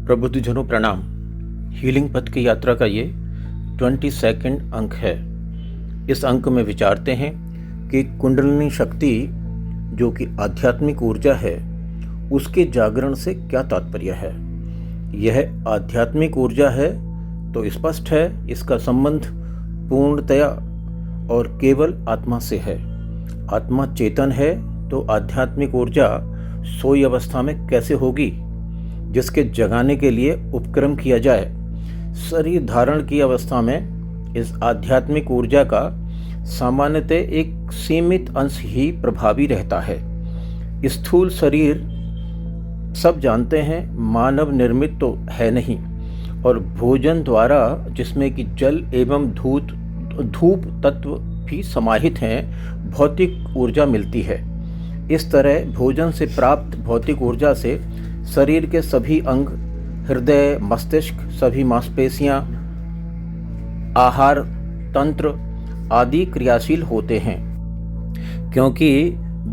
प्रबुद्धजनों प्रणाम। हीलिंग पथ की यात्रा का ये 22वां अंक है। इस अंक में विचारते हैं कि कुंडलिनी शक्ति जो कि आध्यात्मिक ऊर्जा है, उसके जागरण से क्या तात्पर्य है। यह आध्यात्मिक ऊर्जा है तो स्पष्ट है इसका संबंध पूर्णतया और केवल आत्मा से है। आत्मा चेतन है तो आध्यात्मिक ऊर्जा सोई अवस्था में कैसे होगी, जिसके जगाने के लिए उपक्रम किया जाए। शरीर धारण की अवस्था में इस आध्यात्मिक ऊर्जा का सामान्यतः एक सीमित अंश ही प्रभावी रहता है। स्थूल शरीर सब जानते हैं मानव निर्मित तो है नहीं, और भोजन द्वारा जिसमें कि जल एवं धूप तत्व भी समाहित हैं, भौतिक ऊर्जा मिलती है। इस तरह भोजन से प्राप्त भौतिक ऊर्जा से शरीर के सभी अंग, हृदय, मस्तिष्क, सभी मांसपेशियां, आहार तंत्र आदि क्रियाशील होते हैं। क्योंकि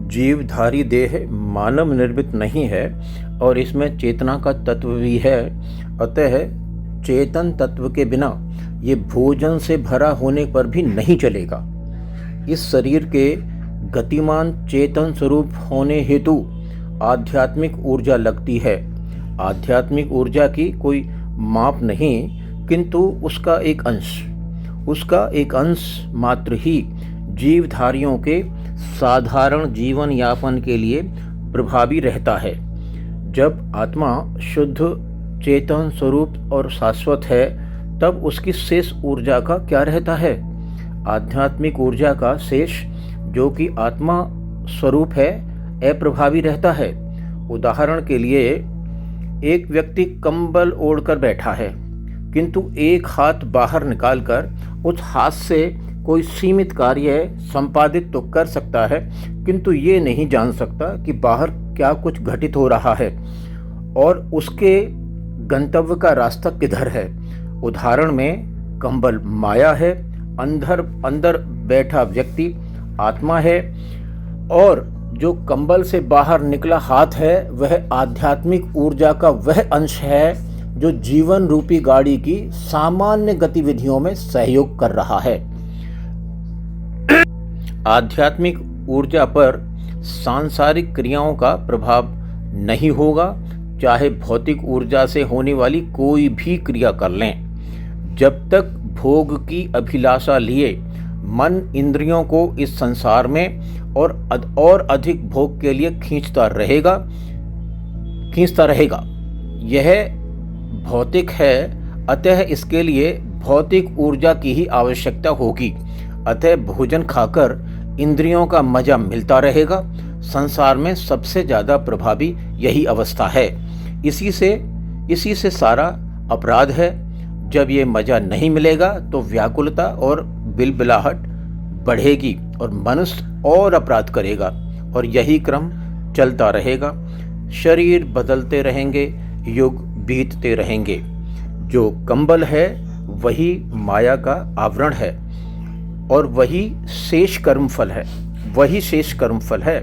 जीवधारी देह मानव निर्मित नहीं है और इसमें चेतना का तत्व भी है, अतः चेतन तत्व के बिना ये भोजन से भरा होने पर भी नहीं चलेगा। इस शरीर के गतिमान चेतन स्वरूप होने हेतु आध्यात्मिक ऊर्जा लगती है। आध्यात्मिक ऊर्जा की कोई माप नहीं, किंतु उसका एक अंश मात्र ही जीवधारियों के साधारण जीवन यापन के लिए प्रभावी रहता है। जब आत्मा शुद्ध चेतन स्वरूप और शाश्वत है, तब उसकी शेष ऊर्जा का क्या रहता है। आध्यात्मिक ऊर्जा का शेष जो कि आत्मा स्वरूप है, अप्रभावी रहता है। उदाहरण के लिए, एक व्यक्ति कंबल ओढ़कर बैठा है, किंतु एक हाथ बाहर निकालकर उस हाथ से कोई सीमित कार्य संपादित तो कर सकता है, किंतु ये नहीं जान सकता कि बाहर क्या कुछ घटित हो रहा है और उसके गंतव्य का रास्ता किधर है। उदाहरण में, कंबल माया है, अंदर बैठा व्यक्ति आत्मा है, और जो कंबल से बाहर निकला हाथ है वह आध्यात्मिक ऊर्जा का वह अंश है जो जीवन रूपी गाड़ी की सामान्य गतिविधियों में सहयोग कर रहा है। आध्यात्मिक ऊर्जा पर सांसारिक क्रियाओं का प्रभाव नहीं होगा, चाहे भौतिक ऊर्जा से होने वाली कोई भी क्रिया कर लें। जब तक भोग की अभिलाषा लिए मन इंद्रियों को इस संसार में और अधिक भोग के लिए खींचता रहेगा। यह भौतिक है, अतः इसके लिए भौतिक ऊर्जा की ही आवश्यकता होगी। अतः भोजन खाकर इंद्रियों का मजा मिलता रहेगा। संसार में सबसे ज़्यादा प्रभावी यही अवस्था है। इसी से सारा अपराध है। जब ये मजा नहीं मिलेगा तो व्याकुलता और बिलबिलाहट बढ़ेगी और मनुष्य और अपराध करेगा, और यही क्रम चलता रहेगा। शरीर बदलते रहेंगे, युग बीतते रहेंगे। जो कंबल है वही माया का आवरण है और वही शेष कर्मफल है।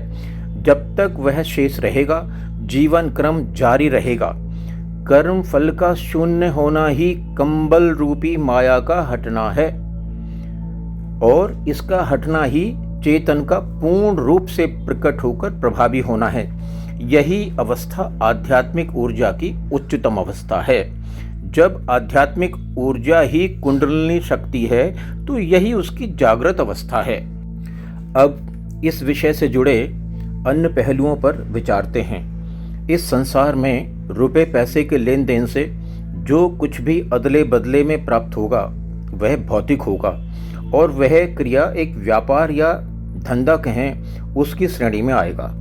जब तक वह शेष रहेगा, जीवन क्रम जारी रहेगा। कर्म फल का शून्य होना ही कंबल रूपी माया का हटना है, और इसका हटना ही चेतन का पूर्ण रूप से प्रकट होकर प्रभावी होना है। यही अवस्था आध्यात्मिक ऊर्जा की उच्चतम अवस्था है। जब आध्यात्मिक ऊर्जा ही कुंडलिनी शक्ति है तो यही उसकी जागृत अवस्था है। अब इस विषय से जुड़े अन्य पहलुओं पर विचारते हैं। इस संसार में रुपए पैसे के लेन देन से जो कुछ भी अदले बदले में प्राप्त होगा वह भौतिक होगा, और वह क्रिया एक व्यापार या धंधा कहें उसकी श्रेणी में आएगा।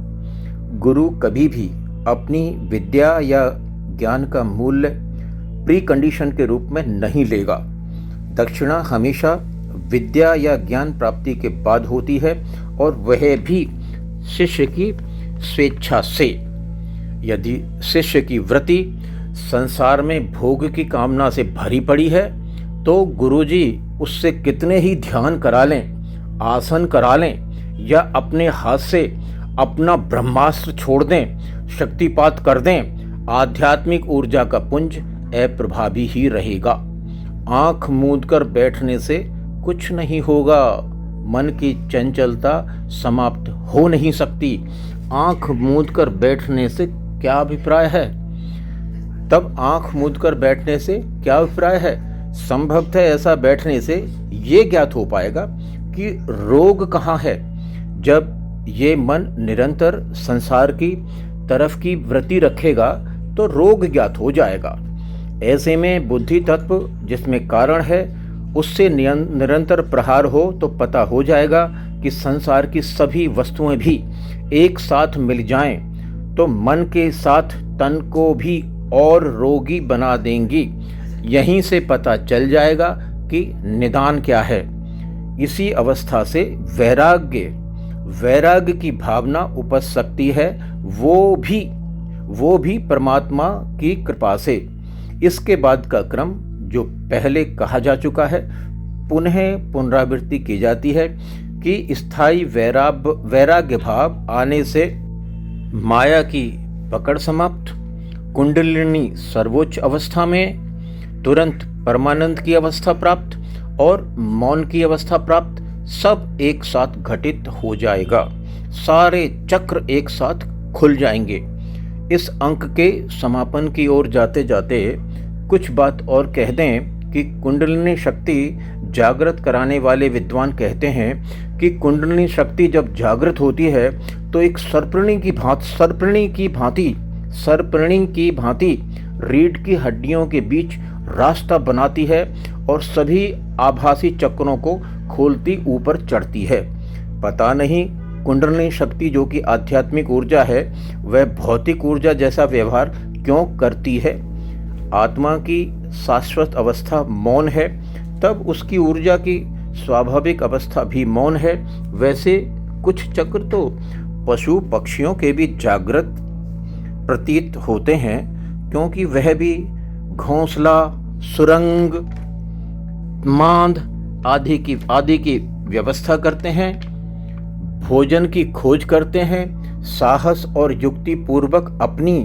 गुरु कभी भी अपनी विद्या या ज्ञान का मूल्य प्री कंडीशन के रूप में नहीं लेगा। दक्षिणा हमेशा विद्या या ज्ञान प्राप्ति के बाद होती है, और वह भी शिष्य की स्वेच्छा से। यदि शिष्य की वृत्ति संसार में भोग की कामना से भरी पड़ी है तो गुरुजी उससे कितने ही ध्यान करा लें, आसन करा लें, या अपने हाथ से अपना ब्रह्मास्त्र छोड़ दें, शक्तिपात कर दें, आध्यात्मिक ऊर्जा का पुंज अप्रभावी ही रहेगा। आंख मूंदकर बैठने से कुछ नहीं होगा। मन की चंचलता समाप्त हो नहीं सकती। आंख मूंदकर बैठने से क्या अभिप्राय है? तब आंख मूंदकर बैठने से क्या अभिप्राय है? संभवतः ऐसा बैठने से ये ज्ञात हो पाएगा कि रोग कहाँ है। जब ये मन निरंतर संसार की तरफ की वृत्ति रखेगा तो रोग ज्ञात हो जाएगा। ऐसे में बुद्धि तत्व जिसमें कारण है उससे निरंतर प्रहार हो तो पता हो जाएगा कि संसार की सभी वस्तुएं भी एक साथ मिल जाएं तो मन के साथ तन को भी और रोगी बना देंगी। यहीं से पता चल जाएगा कि निदान क्या है। इसी अवस्था से वैराग्य की भावना उपज सकती है, वो भी परमात्मा की कृपा से। इसके बाद का क्रम जो पहले कहा जा चुका है पुनः पुनरावृत्ति की जाती है कि स्थायी वैराग्य भाव आने से माया की पकड़ समाप्त, कुंडलिनी सर्वोच्च अवस्था में, तुरंत परमानंद की अवस्था प्राप्त और मौन की अवस्था प्राप्त, सब एक साथ घटित हो जाएगा। सारे चक्र एक साथ खुल जाएंगे। इस अंक के समापन की ओर जाते जाते कुछ बात और कह दें कि कुंडलिनी शक्ति जागृत कराने वाले विद्वान कहते हैं कि कुंडलिनी शक्ति जब जागृत होती है तो एक सर्पणी की भांति रीढ़ की हड्डियों के बीच रास्ता बनाती है और सभी आभासी चक्रों को खोलती ऊपर चढ़ती है। पता नहीं कुंडलिनी शक्ति जो कि आध्यात्मिक ऊर्जा है वह भौतिक ऊर्जा जैसा व्यवहार क्यों करती है। आत्मा की शाश्वत अवस्था मौन है, तब उसकी ऊर्जा की स्वाभाविक अवस्था भी मौन है। वैसे कुछ चक्र तो पशु पक्षियों के भी जागृत प्रतीत होते हैं, क्योंकि वह भी घोंसला, सुरंग, मांद आदि की व्यवस्था करते हैं, भोजन की खोज करते हैं, साहस और युक्ति पूर्वक अपनी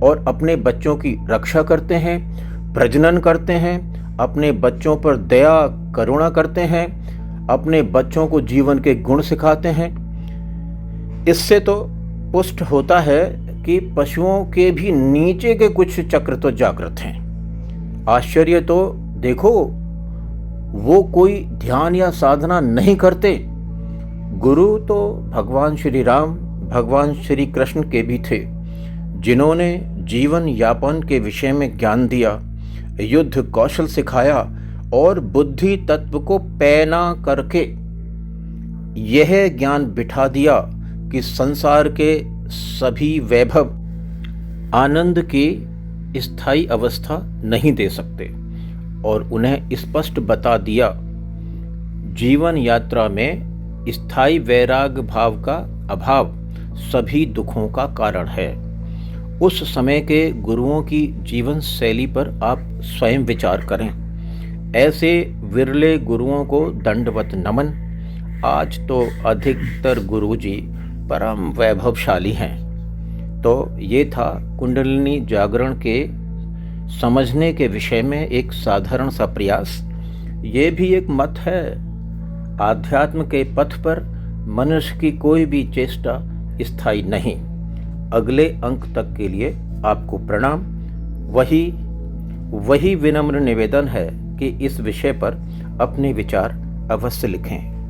और अपने बच्चों की रक्षा करते हैं, प्रजनन करते हैं, अपने बच्चों पर दया करुणा करते हैं, अपने बच्चों को जीवन के गुण सिखाते हैं। इससे तो पुष्ट होता है कि पशुओं के भी नीचे के कुछ चक्र तो जागृत हैं। आश्चर्य तो देखो, वो कोई ध्यान या साधना नहीं करते। गुरु तो भगवान श्री राम, भगवान श्री कृष्ण के भी थे, जिन्होंने जीवन यापन के विषय में ज्ञान दिया, युद्ध कौशल सिखाया और बुद्धि तत्व को पैना करके यह ज्ञान बिठा दिया कि संसार के सभी वैभव आनंद की स्थायी अवस्था नहीं दे सकते, और उन्हें स्पष्ट बता दिया जीवन यात्रा में स्थायी वैराग्य भाव का अभाव सभी दुखों का कारण है। उस समय के गुरुओं की जीवन शैली पर आप स्वयं विचार करें। ऐसे विरले गुरुओं को दंडवत नमन। आज तो अधिकतर गुरुजी परम वैभवशाली हैं। तो ये था कुंडलिनी जागरण के समझने के विषय में एक साधारण सा प्रयास। ये भी एक मत है। आध्यात्म के पथ पर मनुष्य की कोई भी चेष्टा स्थायी नहीं। अगले अंक तक के लिए आपको प्रणाम। वही विनम्र निवेदन है कि इस विषय पर अपने विचार अवश्य लिखें।